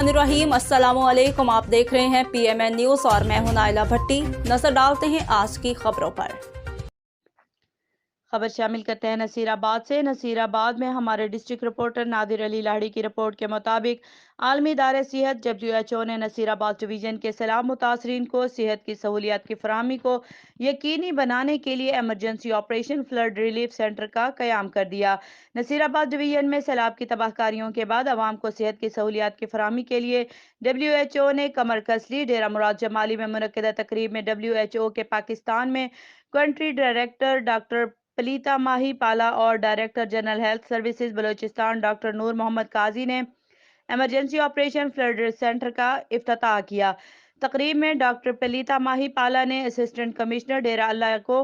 रहीम अस्सलामुअलैकुम। आप देख रहे हैं PMN न्यूज़ और मैं हूं नाइला भट्टी। नजर डालते हैं आज की खबरों पर। खबर शामिल करते हैं नसीराबाद से। नसीराबाद में हमारे डिस्ट्रिक्ट रिपोर्टर नादिर अली लाड़ी की रिपोर्ट के मुताबिक आलमी इदारे सेहत WHO ने नसीराबाद डिवीज़न के सैलाब मुतासरीन को सेहत की सहूलियात की फराहमी को यकीनी बनाने के लिए emergency operation flood relief centre का क़याम कर दिया। नसीराबाद डिवीज़न में सैलाब की तबाहकारियों के बाद आवाम को सेहत की सहूलियात की फराहमी के लिए WHO ने कमर कस ली। डेरा मुराद जमाली में मुनक्किदा तकरीब में WHO के पाकिस्तान में country director doctor Palitha Mahipala और director general health services Balochistan doctor Noor Mohammad Qazi ने एमरजेंसी ऑपरेशन फ्लड सेंटर का इफ्तिताह किया। तकरीब में डॉक्टर पलीता माही पाला ने असिस्टेंट कमिश्नर डेरा अल्लाह को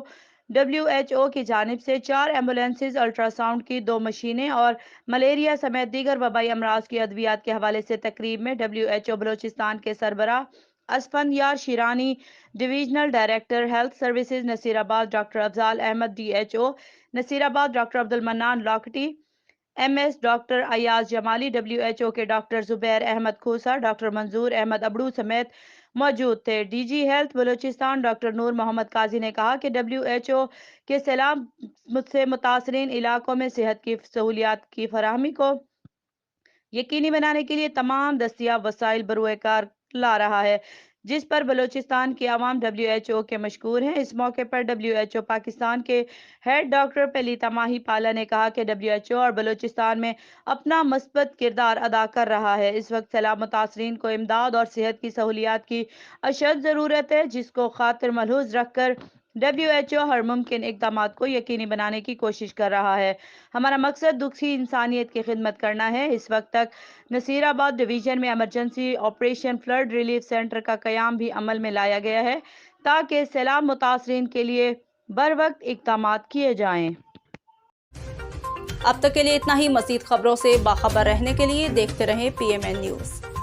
WHO की जानिब से 4 एम्बुलेंसेज, अल्ट्रासाउंड की 2 मशीनें और मलेरिया समेत दीगर वबाई अमराज की अद्वियात के हवाले से तकरीब में WHO बलूचिस्तान के सरबराह Asfandyar Sherani, divisional director health services Naseerabad doctor Afzal Ahmed DHO Naseerabad doctor Abdul Mannan लॉकटी, MS doctor Ayaz Jamali, WHO के डॉक्टर जुबैर अहमद खूसा, डॉक्टर मंजूर अहमद अबड़ू समेत मौजूद थे। DG health Balochistan doctor Noor Mohammad Qazi ने कहा कि WHO के सैलाब से मुतासरीन इलाकों में सेहत की सहूलियात की फराहमी को यकीनी बनाने के लिए तमाम दस्तियाब वसाइल बरूए कार ला रहा है, जिस पर बलूचिस्तान की आवाम WHO के मशकूर हैं। इस मौके पर WHO पाकिस्तान के हेड डॉक्टर पलीता माही पाला ने कहा कि WHO और बलूचिस्तान में अपना मस्बत किरदार अदा कर रहा है। इस वक्त सैलाब मुतासरीन को इमदाद और सेहत की सहूलियात की अशद ज़रूरत है, जिसको खातिर मलहूज रख कर WHO हर मुमकिन इक़दामात को यकीनी बनाने की कोशिश कर रहा है। हमारा मकसद दुखी इंसानियत की खिदमत करना है। इस वक्त तक नसीराबाद डिवीज़न में emergency operation flood relief centre का क़याम भी अमल में लाया गया है, ताकि सैलाब मुतासरीन के लिए बर वक्त इक़दामात किए जाएं। अब तक के लिए इतना ही। मज़ीद खबरों से बाखबर रहने के लिए देखते रहें PMN न्यूज़।